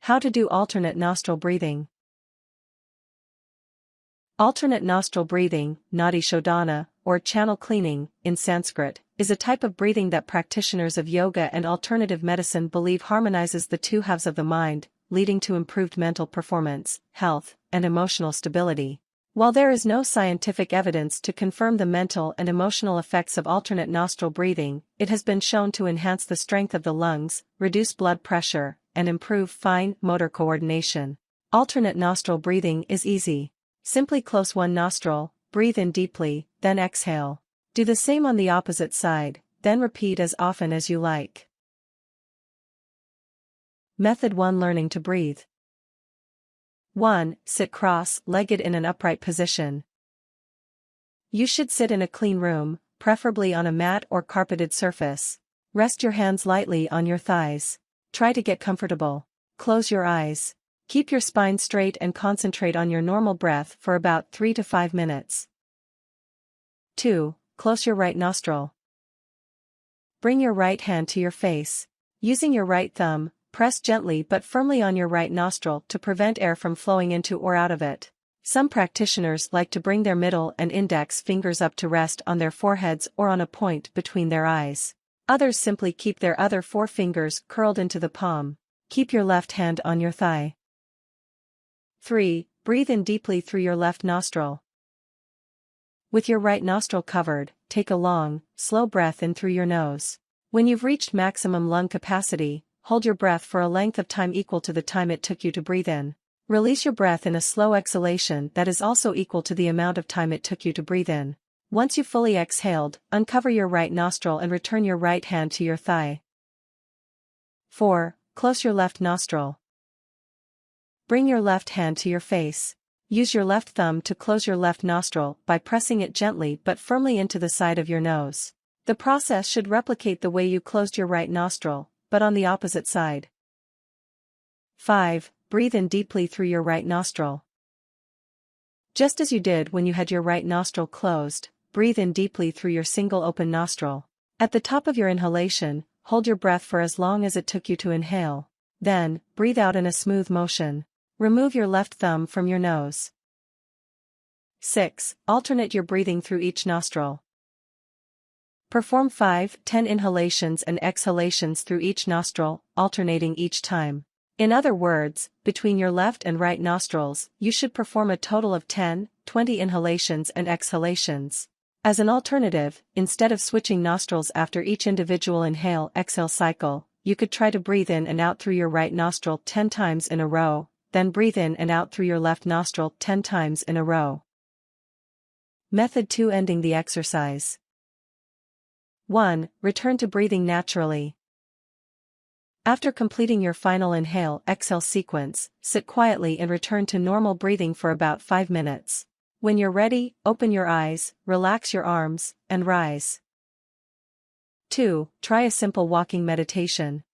How to do alternate nostril breathing. Alternate nostril breathing, nadi shodhana, or channel cleaning, in Sanskrit, is a type of breathing that practitioners of yoga and alternative medicine believe harmonizes the two halves of the mind, leading to improved mental performance, health, and emotional stability. While there is no scientific evidence to confirm the mental and emotional effects of alternate nostril breathing, it has been shown to enhance the strength of the lungs, reduce blood pressure, and improve fine motor coordination. Alternate nostril breathing is easy. Simply close one nostril, breathe in deeply, then exhale. Do the same on the opposite side, then repeat as often as you like. Method 1. Learning to breathe. 1. Sit cross-legged in an upright position. You should sit in a clean room, preferably on a mat or carpeted surface. Rest your hands lightly on your thighs. Try to get comfortable. Close your eyes. Keep your spine straight and concentrate on your normal breath for about 3 to 5 minutes. 2. Close your right nostril. Bring your right hand to your face. Using your right thumb, press gently but firmly on your right nostril to prevent air from flowing into or out of it. Some practitioners like to bring their middle and index fingers up to rest on their foreheads or on a point between their eyes. Others simply keep their other 4 fingers curled into the palm. Keep your left hand on your thigh. 3. Breathe in deeply through your left nostril. With your right nostril covered, take a long, slow breath in through your nose. When you've reached maximum lung capacity, hold your breath for a length of time equal to the time it took you to breathe in. Release your breath in a slow exhalation that is also equal to the amount of time it took you to breathe in. Once you've fully exhaled, uncover your right nostril and return your right hand to your thigh. 4. Close your left nostril. Bring your left hand to your face. Use your left thumb to close your left nostril by pressing it gently but firmly into the side of your nose. The process should replicate the way you closed your right nostril, but on the opposite side. 5. Breathe in deeply through your right nostril. Just as you did when you had your right nostril closed, breathe in deeply through your single open nostril. At the top of your inhalation, hold your breath for as long as it took you to inhale. Then, breathe out in a smooth motion. Remove your left thumb from your nose. 6. Alternate your breathing through each nostril. Perform 5-10 inhalations and exhalations through each nostril, alternating each time. In other words, between your left and right nostrils, you should perform a total of 10-20 inhalations and exhalations. As an alternative, instead of switching nostrils after each individual inhale-exhale cycle, you could try to breathe in and out through your right nostril 10 times in a row, then breathe in and out through your left nostril 10 times in a row. Method 2. Ending the exercise. 1. Return to breathing naturally. After completing your final inhale-exhale sequence, sit quietly and return to normal breathing for about 5 minutes. When you're ready, open your eyes, relax your arms, and rise. 2. Try a simple walking meditation.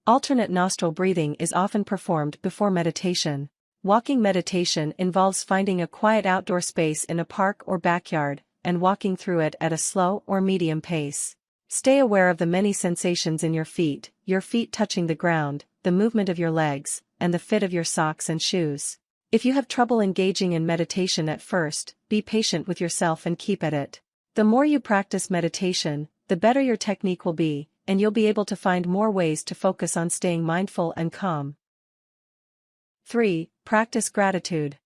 Alternate nostril breathing is often performed before meditation. Walking meditation involves finding a quiet outdoor space in a park or backyard, and walking through it at a slow or medium pace. Stay aware of the many sensations in your feet touching the ground, the movement of your legs, and the fit of your socks and shoes. If you have trouble engaging in meditation at first, be patient with yourself and keep at it. The more you practice meditation, the better your technique will be, and you'll be able to find more ways to focus on staying mindful and calm. 3. Practice gratitude.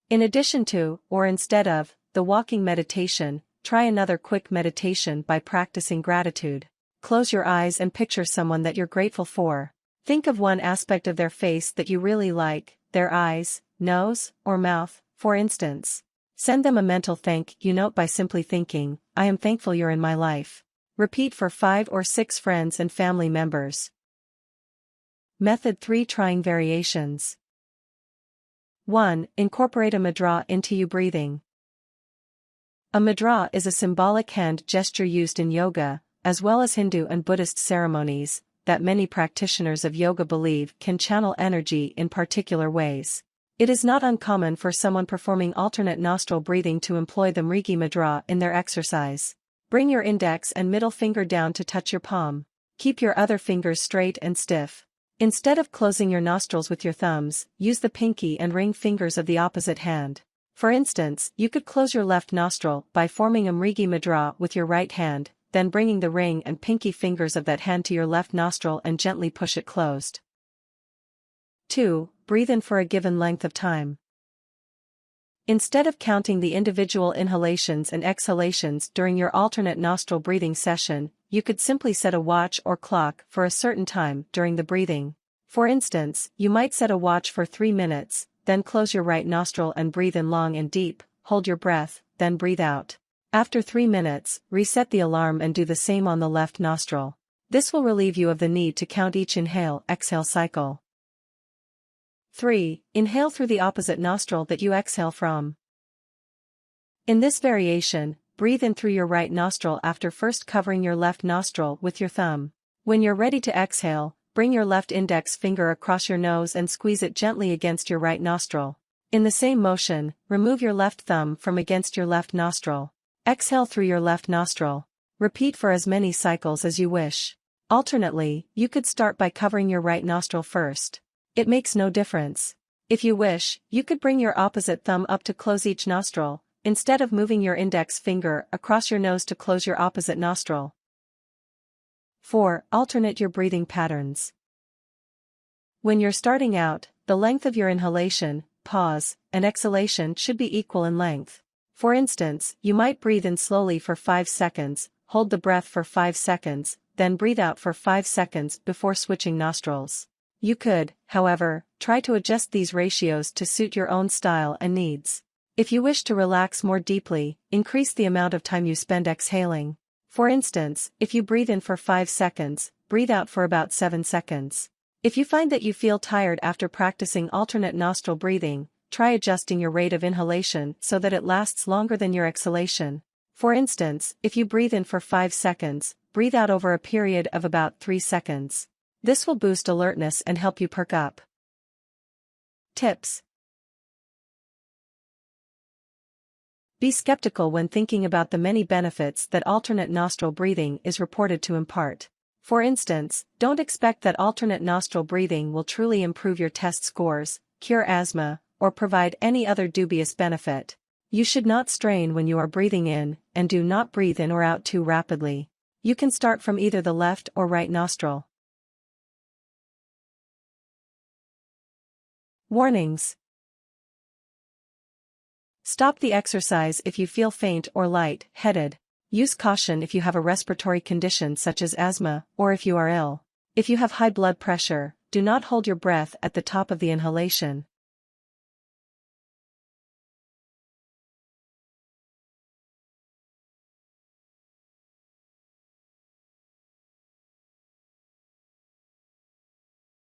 In addition to, or instead of, the walking meditation, try another quick meditation by practicing gratitude. Close your eyes and picture someone that you're grateful for. Think of one aspect of their face that you really like, their eyes, nose, or mouth, for instance. Send them a mental thank you note by simply thinking, "I am thankful you're in my life." Repeat for 5 or 6 friends and family members. Method 3. Trying variations. 1. Incorporate a mudra into your breathing. A mudra is a symbolic hand gesture used in yoga, as well as Hindu and Buddhist ceremonies, that many practitioners of yoga believe can channel energy in particular ways. It is not uncommon for someone performing alternate nostril breathing to employ the Mrigi mudra in their exercise. Bring your index and middle finger down to touch your palm. Keep your other fingers straight and stiff. Instead of closing your nostrils with your thumbs, use the pinky and ring fingers of the opposite hand. For instance, you could close your left nostril by forming a mrigi mudra with your right hand, then bringing the ring and pinky fingers of that hand to your left nostril and gently push it closed. 2. Breathe in for a given length of time. Instead of counting the individual inhalations and exhalations during your alternate nostril breathing session, you could simply set a watch or clock for a certain time during the breathing. For instance, you might set a watch for 3 minutes, then close your right nostril and breathe in long and deep, hold your breath, then breathe out. After 3 minutes, reset the alarm and do the same on the left nostril. This will relieve you of the need to count each inhale-exhale cycle. 3. Inhale through the opposite nostril that you exhale from. In this variation, breathe in through your right nostril after first covering your left nostril with your thumb. When you're ready to exhale, bring your left index finger across your nose and squeeze it gently against your right nostril. In the same motion, remove your left thumb from against your left nostril. Exhale through your left nostril. Repeat for as many cycles as you wish. Alternately, you could start by covering your right nostril first. It makes no difference. If you wish, you could bring your opposite thumb up to close each nostril, instead of moving your index finger across your nose to close your opposite nostril. 4. Alternate your breathing patterns. When you're starting out, the length of your inhalation, pause, and exhalation should be equal in length. For instance, you might breathe in slowly for 5 seconds, hold the breath for 5 seconds, then breathe out for 5 seconds before switching nostrils. You could, however, try to adjust these ratios to suit your own style and needs. If you wish to relax more deeply, increase the amount of time you spend exhaling. For instance, if you breathe in for 5 seconds, breathe out for about 7 seconds. If you find that you feel tired after practicing alternate nostril breathing, try adjusting your rate of inhalation so that it lasts longer than your exhalation. For instance, if you breathe in for 5 seconds, breathe out over a period of about 3 seconds. This will boost alertness and help you perk up. Tips. Be skeptical when thinking about the many benefits that alternate nostril breathing is reported to impart. For instance, don't expect that alternate nostril breathing will truly improve your test scores, cure asthma, or provide any other dubious benefit. You should not strain when you are breathing in, and do not breathe in or out too rapidly. You can start from either the left or right nostril. Warnings. Stop the exercise if you feel faint or light-headed. Use caution if you have a respiratory condition such as asthma, or if you are ill. If you have high blood pressure, do not hold your breath at the top of the inhalation.